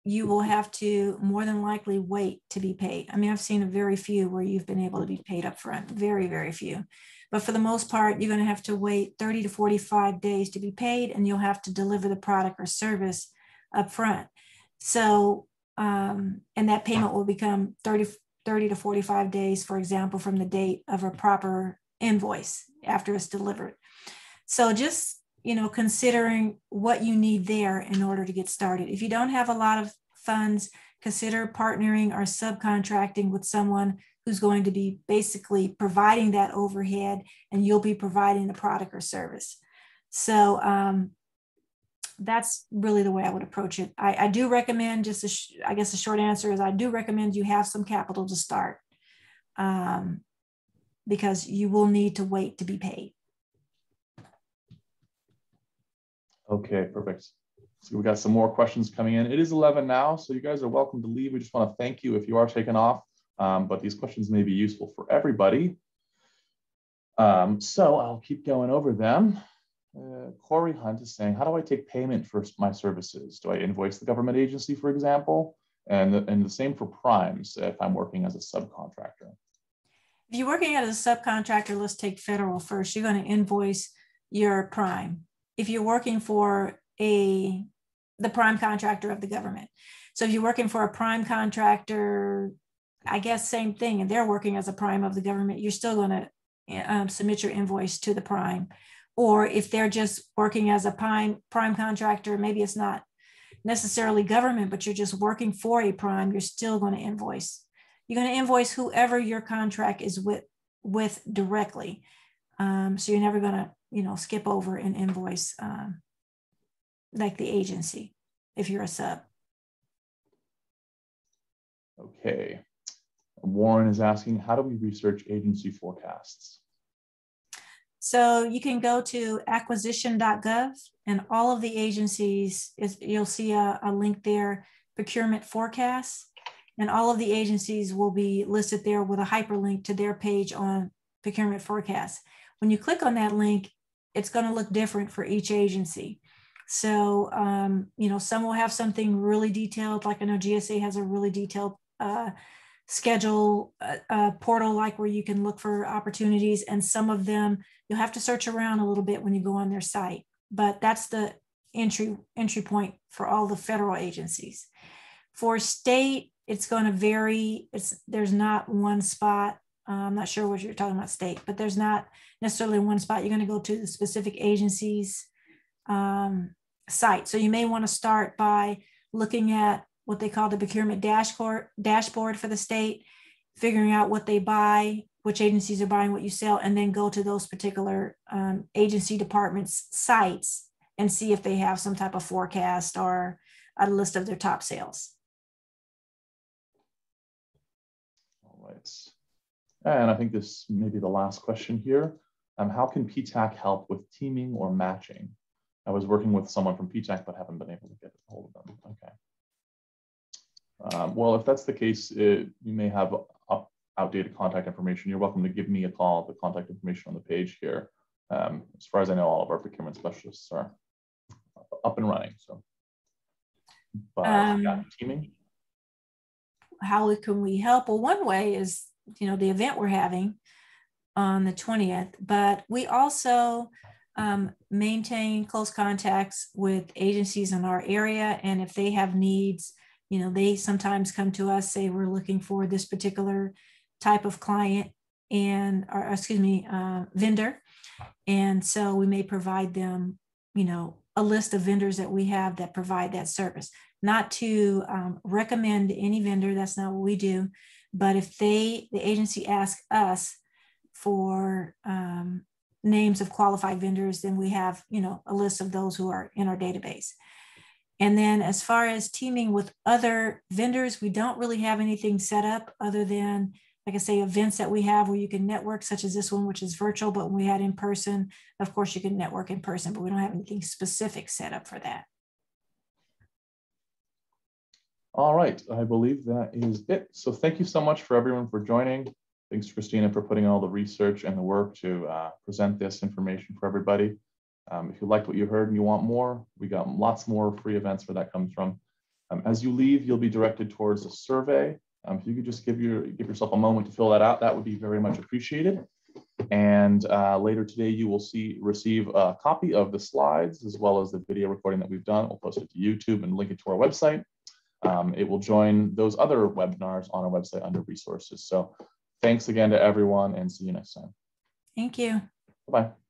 you will have to more than likely wait to be paid. I mean, I've seen a very few where you've been able to be paid up front, very, very few. But for the most part, you're going to have to wait 30 to 45 days to be paid, and you'll have to deliver the product or service up front. So, and that payment will become 30 to 45 days, for example, from the date of a proper invoice after it's delivered. So just, considering what you need there in order to get started. If you don't have a lot of funds, consider partnering or subcontracting with someone who's going to be basically providing that overhead, and you'll be providing the product or service. So that's really the way I would approach it. I do recommend, I guess the short answer is I do recommend you have some capital to start, because you will need to wait to be paid. Okay, perfect. So we got some more questions coming in. It is 11 now, so you guys are welcome to leave. We just want to thank you if you are taking off, but these questions may be useful for everybody. So I'll keep going over them. Corey Hunt is saying, how do I take payment for my services? Do I invoice the government agency, for example? And the same for primes if I'm working as a subcontractor. If you're working as a subcontractor, let's take federal first. You're going to invoice your prime. If you're working for the prime contractor of the government. So if you're working for a prime contractor, I guess same thing, and they're working as a prime of the government, you're still going to submit your invoice to the prime. Or if they're just working as a prime contractor, maybe it's not necessarily government, but you're just working for a prime, you're still going to invoice. You're going to invoice whoever your contract is with directly. So you're never going to, skip over an invoice like the agency if you're a sub. Okay. Warren is asking, how do we research agency forecasts? So you can go to acquisition.gov, and all of the agencies, you'll see a link there, procurement forecasts, and all of the agencies will be listed there with a hyperlink to their page on procurement forecasts. When you click on that link, it's going to look different for each agency. So, some will have something really detailed, like I know GSA has a really detailed schedule portal, like where you can look for opportunities. And some of them, you'll have to search around a little bit when you go on their site. But that's the entry point for all the federal agencies. For state, it's going to vary. There's not one spot. I'm not sure what you're talking about state, but there's not necessarily one spot. You're going to go to the specific agency's site. So you may want to start by looking at what they call the procurement dashboard for the state, figuring out what they buy, which agencies are buying what you sell, and then go to those particular agency departments' sites and see if they have some type of forecast or a list of their top sales. All right. And I think this may be the last question here. How can Ptac help with teaming or matching? I was working with someone from Ptac, but haven't been able to get a hold of them. Okay. Well, if that's the case, you may have outdated contact information. You're welcome to give me a call. The contact information on the page here. As far as I know, all of our procurement specialists are up and running. So, but yeah, teaming. How can we help? Well, one way is, the event we're having on the 20th, but we also maintain close contacts with agencies in our area. And if they have needs, they sometimes come to us, say we're looking for this particular type of client vendor. And so we may provide them, a list of vendors that we have that provide that service. Not to recommend any vendor, that's not what we do. But if the agency asks us for names of qualified vendors, then we have, a list of those who are in our database. And then as far as teaming with other vendors, we don't really have anything set up other than, like I say, events that we have where you can network, such as this one, which is virtual, but when we had in person, of course you can network in person, but we don't have anything specific set up for that. All right, I believe that is it. So thank you so much for everyone for joining. Thanks, Christina, for putting all the research and the work to present this information for everybody. If you liked what you heard and you want more, we got lots more free events where that comes from. As you leave, you'll be directed towards a survey. If you could just give yourself a moment to fill that out, that would be very much appreciated. And later today, you will receive a copy of the slides as well as the video recording that we've done. We'll post it to YouTube and link it to our website. It will join those other webinars on our website under resources. So thanks again to everyone and see you next time. Thank you. Bye-bye.